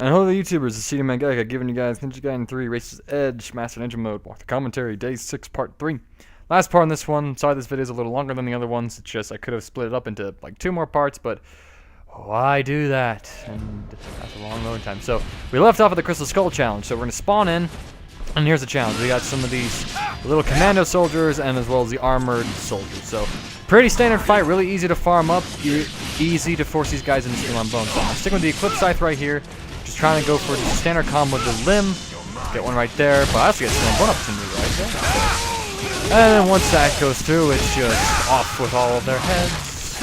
And hello the YouTubers, it's CD Man Gaga giving you guys Ninja Gaiden 3 Races Edge Master Ninja Mode Walk the Commentary Day 6 Part 3. Last part on this one, sorry this video is a little longer than the other ones, it's just I could have split it up into like 2 more parts, but why do that? And that's a long loading time. So we left off at the Crystal Skull Challenge, so we're going to spawn in, and here's the challenge. We got some of these little commando soldiers and as well as the armored soldiers. So pretty standard fight, really easy to farm up, easy to force these guys into steel on bone. So I'm sticking with the Eclipse Scythe right here. Just trying to go for the standard combo with the limb. Get one right there, but I also get some one opportunity right there. And then once that goes through, it's just off with all of their heads.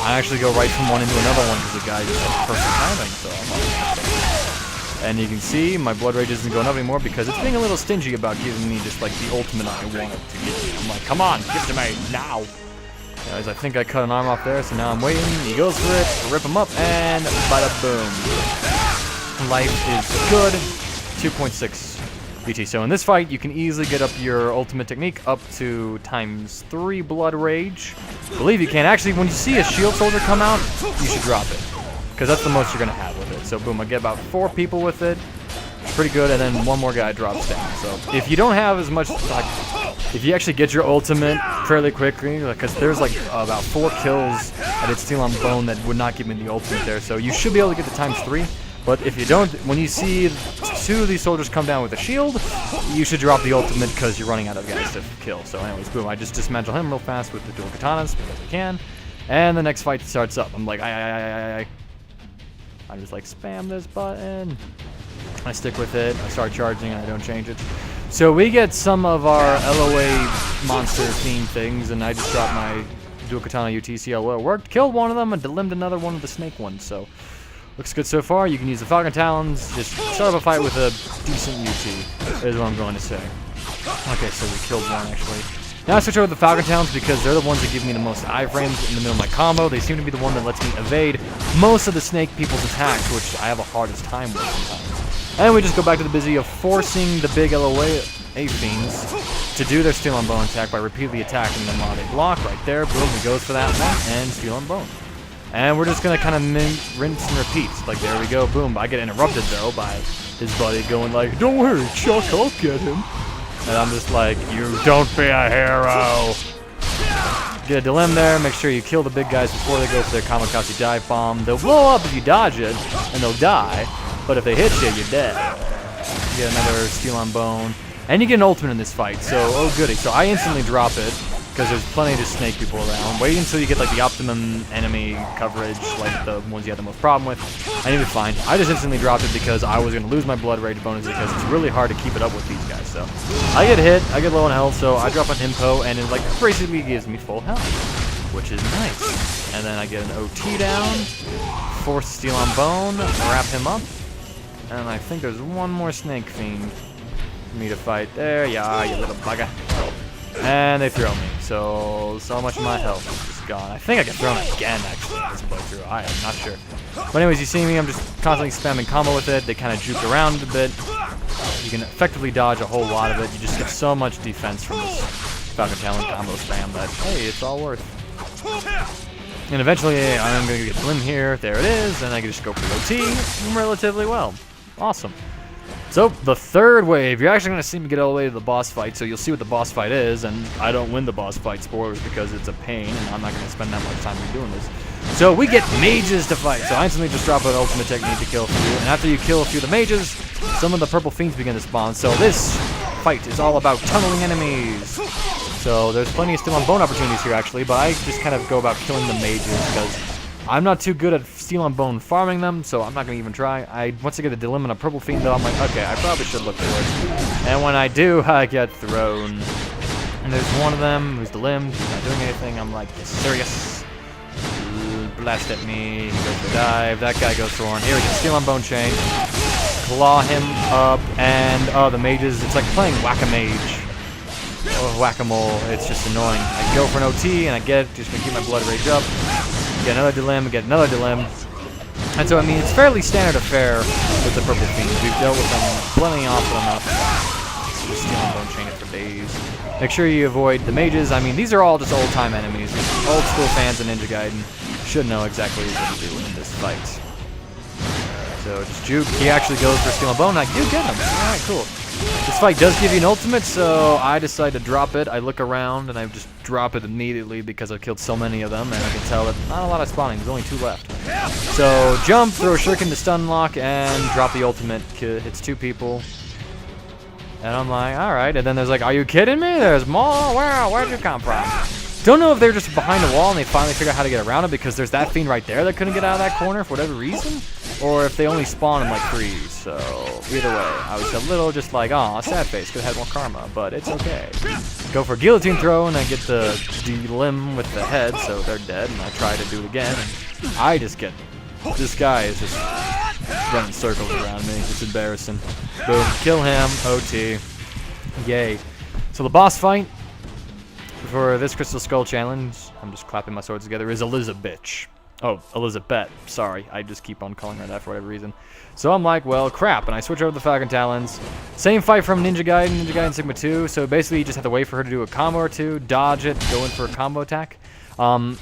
I actually go right from one into another one because the guy just has perfect timing, so I'm like, and you can see my blood rage isn't going up anymore because it's being a little stingy about giving me just like the ultimate I wanted to give me. I'm like, come on, give it to me now. Guys, I think I cut an arm off there, so now I'm waiting. He goes for it, rip him up, and bada boom. Life is good. 2.6 BT. So in this fight, you can easily get up your ultimate technique up to ×3 blood rage. I believe you can. Actually, when you see a shield soldier come out, you should drop it, because that's the most you're going to have with it. So boom, I get about 4 people with it. It's pretty good, and then one more guy drops down. So if you don't have as much, like, if you actually get your ultimate fairly quickly, because there's like about 4 kills at its steel on bone that would not give me the ultimate there. So you should be able to get the ×3. But if you don't, when you see 2 of these soldiers come down with a shield, you should drop the ultimate because you're running out of guys to kill. So anyways, boom, I just dismantle him real fast with the dual katanas because I can. And the next fight starts up. I'm like, I just like spam this button. I stick with it, I start charging, and I don't change it. So we get some of our LOA monster theme things, and I just dropped my dual katana UTC. Well, it worked. Killed one of them and limbed another one of the snake ones. So looks good so far. You can use the Falcon Talons. Just start up a fight with a decent UT, is what I'm going to say. Okay, so we killed one, actually. Now I switch over to the Falcon Talons because they're the ones that give me the most iframes in the middle of my combo. They seem to be the one that lets me evade most of the snake people's attacks, which I have a hardest time with sometimes. And we just go back to the busy of forcing the big LOA fiends to do their steel on bone attack by repeatedly attacking them while they block. Right there, boom, he goes for that one, and steel on bone. And we're just going to kind of rinse and repeat. Like, there we go, boom. I get interrupted, though, by his buddy going like, don't worry, Chuck, I'll get him. And I'm just like, you don't be a hero. Get a dilemma there. Make sure you kill the big guys before they go for their kamikaze dive bomb. They'll blow up if you dodge it, and they'll die. But if they hit you, you're dead. You get another steel on bone. And you get an ultimate in this fight, so, oh goody. So I instantly drop it, because there's plenty of snake people around. Wait until you get like the optimum enemy coverage, like the ones you have the most problem with, and you'll be fine. I just instantly dropped it because I was going to lose my blood rage bonus because it's really hard to keep it up with these guys. So I get hit, I get low on health, so I drop an impo, and it like basically gives me full health, which is nice. And then I get an OT down, force steel on bone, wrap him up, and I think there's one more snake fiend for me to fight. There, yeah, you little bugger. And they throw me, so much of my health is just gone. I think I get thrown again, actually, in this playthrough. I am not sure. But anyways, you see me, I'm just constantly spamming combo with it. They kind of juke around a bit. You can effectively dodge a whole lot of it. You just get so much defense from this Falcon Talon combo spam that, hey, it's all worth. And eventually, I'm going to get Blim here. There it is, and I can just go for the OT relatively well. Awesome. So, the third wave, you're actually going to see me get all the way to the boss fight, so you'll see what the boss fight is, and I don't win the boss fight, spoilers, because it's a pain, and I'm not going to spend that much time redoing this. So, we get mages to fight, so I instantly just drop an ultimate technique to kill a few, and after you kill a few of the mages, some of the purple fiends begin to spawn. So this fight is all about tunneling enemies. So, there's plenty of steel on bone opportunities here, actually, but I just kind of go about killing the mages, because I'm not too good at steel on bone farming them, so I'm not going to even try. Once I get the dilemma on a purple fiend, though, I'm like, okay, I probably should look for it. And when I do, I get thrown. And there's one of them who's limbed, he's not doing anything. I'm like, yes, serious. Blast at me, he goes for dive, that guy goes for one. Here we go, steel on bone chain. Claw him up, and the mages, it's like playing whack-a-mage. Or whack-a-mole, it's just annoying. I go for an OT, and I get it, just going to keep my blood rage up. Get another dilemma, get another dilemma. And so, I mean, it's fairly standard affair with the purple fiends. We've dealt with them plenty often enough. Just stealing bone chain it for days. Make sure you avoid the mages. I mean, these are all just old-time enemies. Old school fans of Ninja Gaiden should know exactly what to do in this fight. So So just juke. He actually goes for Steel and Bone. I do get him. Alright, cool. This fight does give you an ultimate, so I decide to drop it. I look around and I just drop it immediately because I've killed so many of them, and I can tell that not a lot of spawning. There's only 2 left. So jump, throw a shuriken to stun lock, and drop the ultimate. Hits 2 people. And I'm like, alright. And then there's like, are you kidding me? There's more? Where'd you come from? Don't know if they're just behind the wall and they finally figure out how to get around it because there's that fiend right there that couldn't get out of that corner for whatever reason, or if they only spawn in like 3s. So either way, I was a little just like, oh, sad face, could have had more karma, but it's okay. Go for a guillotine throw and I get the limb with the head, so they're dead, and I try to do it again, and I just get, this guy is just running circles around me. It's embarrassing. Boom, kill him, OT. Yay. So the boss fight for this Crystal Skull challenge, I'm just clapping my swords together, is Elizabeth. Oh, Elizabeth. Sorry, I just keep on calling her that for whatever reason. So I'm like, well, crap, and I switch over to the Falcon Talons. Same fight from Ninja Gaiden Sigma 2, so basically you just have to wait for her to do a combo or 2, dodge it, go in for a combo attack. I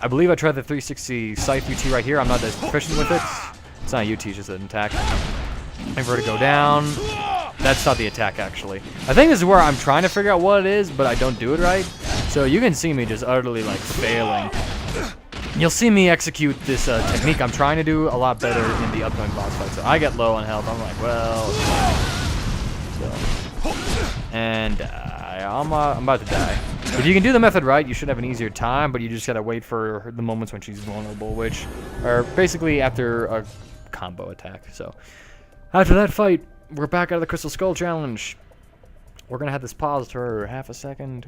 believe I tried the 360 Scythe UT right here. I'm not as proficient with it. It's not a UT, it's just an attack. Wait for her to go down. That's not the attack, actually. I think this is where I'm trying to figure out what it is, but I don't do it right. So you can see me just utterly, like, failing. You'll see me execute this technique I'm trying to do a lot better in the upcoming boss fight. So I get low on health. I'm like, well... So. And I'm about to die. If you can do the method right, you should have an easier time, but you just gotta wait for the moments when she's vulnerable, which are basically after a combo attack. So after that fight, we're back out of the Crystal Skull challenge. We're gonna have this paused for half a second.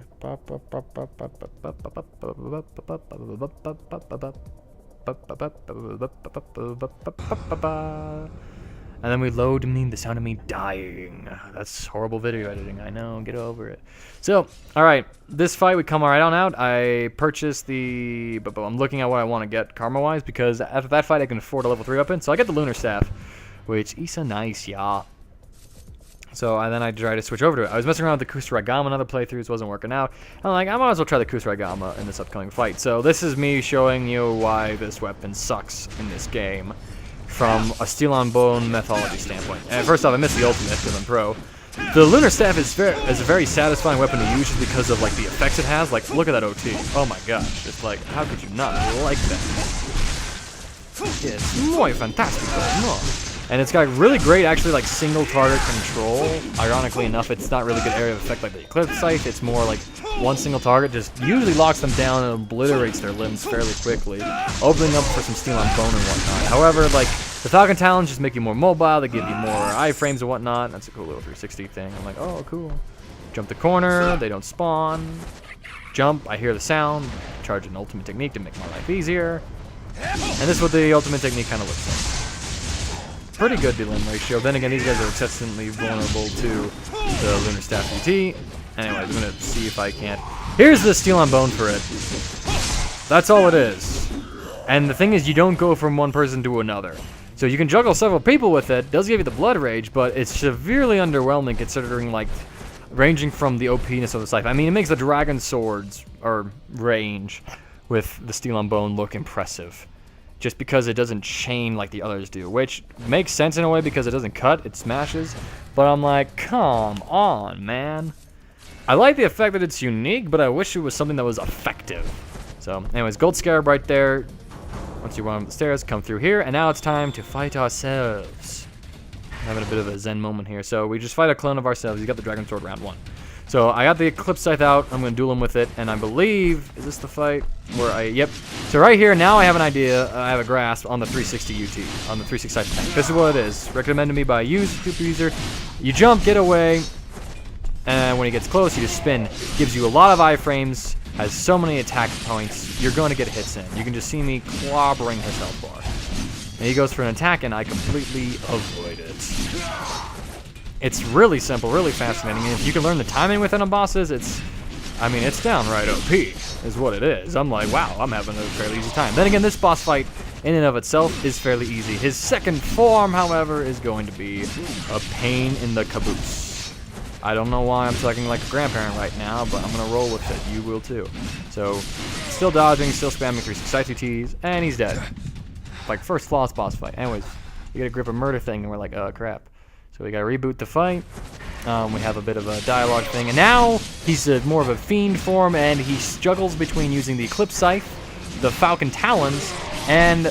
And then we load the sound of me dying. That's horrible video editing, I know, get over it. So, alright, this fight we come right on out. I purchased the... I'm looking at what I want to get karma-wise, because after that fight I can afford a level 3 weapon. So I get the Lunar Staff, which is a nice, yeah. So then I tried to switch over to it. I was messing around with the Kusarigama in other playthroughs, wasn't working out. I'm like, I might as well try the Kusarigama in this upcoming fight. So this is me showing you why this weapon sucks in this game from a Steel on Bone methodology standpoint. And first off, I missed the ultimate because I'm pro. The Lunar Staff is a very satisfying weapon to use just because of like the effects it has. Like, look at that OT. Oh my gosh. It's like, how could you not like that? Yes, muy fantástico, no? And it's got really great, actually, like, single target control. Ironically enough, it's not really good area of effect like the Eclipse Scythe. It's more like one single target just usually locks them down and obliterates their limbs fairly quickly, opening up for some Steel on Bone and whatnot. However, like, the Falcon Talons just make you more mobile. They give you more iframes and whatnot. That's a cool little 360 thing. I'm like, oh, cool. Jump the corner. They don't spawn. Jump. I hear the sound. Charge an ultimate technique to make my life easier. And this is what the ultimate technique kind of looks like. Pretty good limb ratio. Then again, these guys are excessively vulnerable to the Lunar Staff UT. Anyways, I'm gonna see if I can't. Here's the Steel on Bone for it. That's all it is. And the thing is, you don't go from one person to another. So you can juggle several people with it. Does give you the blood rage, but it's severely underwhelming considering, like, ranging from the OP-ness of the Scythe. I mean, it makes the Dragon Swords, or range, with the Steel on Bone look impressive. Just because it doesn't chain like the others do, which makes sense in a way because it doesn't cut, it smashes. But I'm like, come on, man. I like the effect that it's unique, but I wish it was something that was effective. So, anyways, Gold Scarab right there. Once you run up the stairs, come through here, and now it's time to fight ourselves. Having a bit of a zen moment here. So we just fight a clone of ourselves. You got the Dragon Sword round 1. So I got the Eclipse Scythe out. I'm going to duel him with it. And I believe, is this the fight where yep. So right here, now I have an idea. I have a grasp on the 360 UT, on the 360 Scythe attack. This is what it is. Recommended to me by you, super user. You jump, get away, and when he gets close, you just spin. Gives you a lot of iframes, has so many attack points. You're going to get hits in. You can just see me clobbering his health bar. And he goes for an attack, and I completely avoid it. It's really simple, really fascinating, and if you can learn the timing within a bosses, it's downright OP, is what it is. I'm like, wow, I'm having a fairly easy time. Then again, this boss fight, in and of itself, is fairly easy. His second form, however, is going to be a pain in the caboose. I don't know why I'm talking like a grandparent right now, but I'm going to roll with it. You will too. So, still dodging, still spamming 360 UTs, and he's dead. Like, first flawless boss fight. Anyways, you get a grip of murder thing, and we're like, oh crap. So we gotta reboot the fight. We have a bit of a dialogue thing, and now he's more of a fiend form, and he juggles between using the Eclipse Scythe, the Falcon Talons, and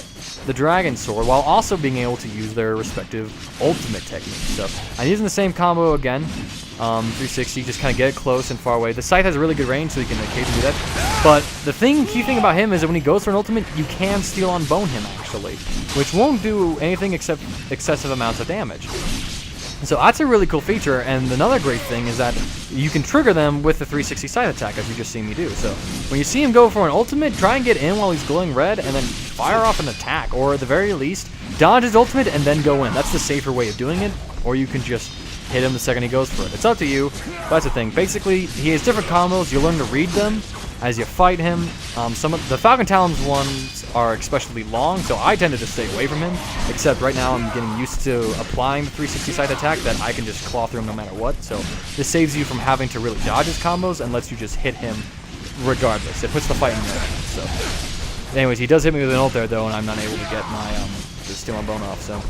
the Dragon Sword, while also being able to use their respective ultimate techniques. So I'm using the same combo again. 360, just kind of get it close and far away. The Scythe has a really good range, so you can occasionally do that. But the key thing about him is that when he goes for an ultimate, you can steal on bone him, actually, which won't do anything except excessive amounts of damage. So that's a really cool feature, and another great thing is that you can trigger them with the 360 Scythe attack, as you just seen me do. So when you see him go for an ultimate, try and get in while he's glowing red, and then fire off an attack, or at the very least, dodge his ultimate and then go in. That's the safer way of doing it, or you can just hit him the second he goes for it. It's up to you, but that's the thing. Basically, he has different combos. You learn to read them as you fight him. Some of the Falcon Talons ones are especially long, so I tended to stay away from him, except right now I'm getting used to applying the 360 Scythe attack that I can just claw through him no matter what. So this saves you from having to really dodge his combos and lets you just hit him regardless. It puts the fight in their hands. So anyways, he does hit me with an ult there though, and I'm not able to get my to steal my bone off. So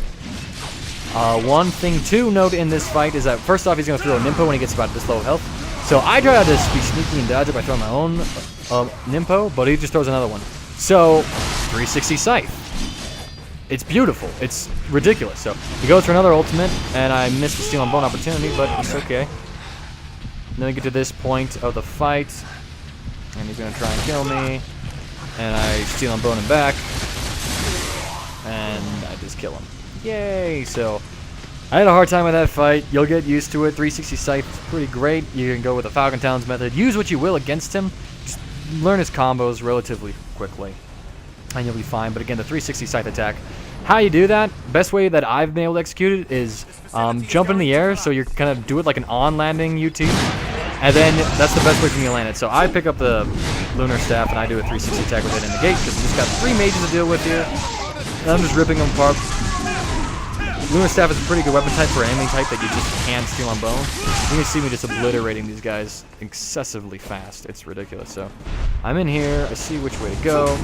one thing to note in this fight is that first off, he's going to throw a Nimpo when he gets about this low of health. So I try to be sneaky and dodge it by throwing my own Nimpo, but he just throws another one. So 360 Scythe. It's beautiful. It's ridiculous. So he goes for another ultimate, and I missed the steal on bone opportunity, but it's okay. And then we get to this point of the fight, and he's going to try and kill me, and I steal on bone him back, and I just kill him. Yay! So I had a hard time with that fight. You'll get used to it. 360 Scythe is pretty great. You can go with the Falcon Talons method. Use what you will against him. Just learn his combos relatively quickly, and you'll be fine. But again, the 360 Scythe attack, how you do that, best way that I've been able to execute it is jump in the air, so you're kind of do it like an on-landing UT, and then that's the best way for me to land it. So I pick up the Lunar Staff, and I do a 360 attack with it in the gate, because we just got 3 mages to deal with here, and I'm just ripping them apart. Lunar Staff is a pretty good weapon type for an enemy type that you just can't steal on bone. You can see me just obliterating these guys excessively fast. It's ridiculous. So I'm in here. I see which way to go.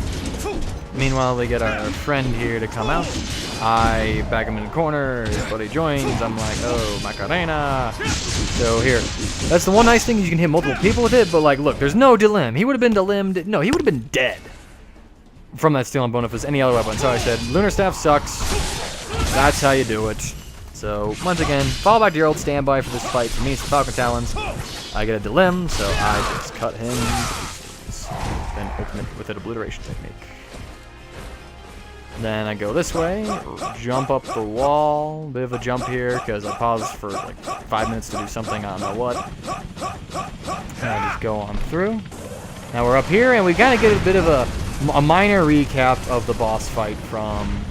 Meanwhile, they get our friend here to come out. I back him in the corner. His buddy joins. I'm like, oh, Macarena. So here. That's the one nice thing is you can hit multiple people with it, but like, look, there's no delim. He would have been delimed. No, he would have been dead from that steal on bone if it was any other weapon. So I said, Lunar Staff sucks. That's how you do it. So, once again, fall back to your old standby for this fight. For me, it's the Falcon Talons. I get a delim, so I just cut him. Then ultimate with an obliteration technique. Then I go this way, jump up the wall. Bit of a jump here, because I paused for like 5 minutes to do something, I don't know what. And I just go on through. Now we're up here, and we kind of get a bit of a minor recap of the boss fight from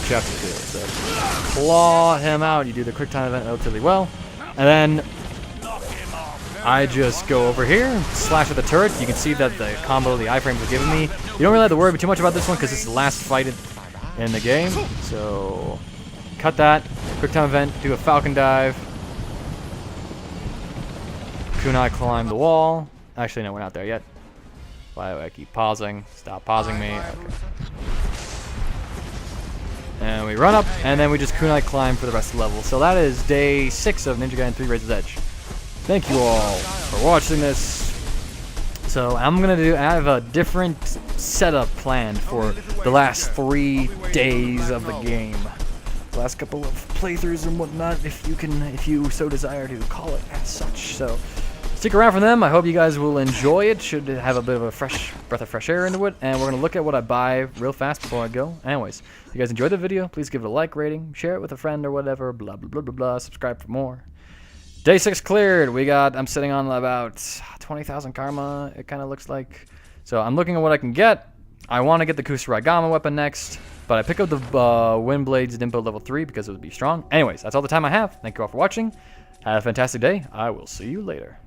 Chapter 2. So claw him out. You do the quick time event relatively well, and then I just go over here, slash at the turret. You can see that the combo the iframes are giving me. You don't really have to worry too much about this one because this is the last fight in the game. So cut that. Quick time event. Do a falcon dive. Kunai climb the wall. Actually, no, we're not there yet. Why do I keep pausing? Stop pausing me. Okay. And we run up, and then we just kunai climb for the rest of the level. So that is day 6 of Ninja Gaiden 3 Razor's Edge. Thank you all for watching this. So I'm gonna I have a different setup planned for the last 3 days of the game. The last couple of playthroughs and whatnot, if you so desire to call it as such. So stick around for them. I hope you guys will enjoy it. Should have a bit of a fresh breath of fresh air into it. And we're going to look at what I buy real fast before I go. Anyways, if you guys enjoyed the video, please give it a like rating, share it with a friend or whatever, blah, blah, blah, blah, blah. Subscribe for more. Day 6 cleared. I'm sitting on about 20,000 karma, it kind of looks like. So I'm looking at what I can get. I want to get the Kusarigama weapon next, but I pick up the Windblade's Dimpo level 3 because it would be strong. Anyways, that's all the time I have. Thank you all for watching. Have a fantastic day. I will see you later.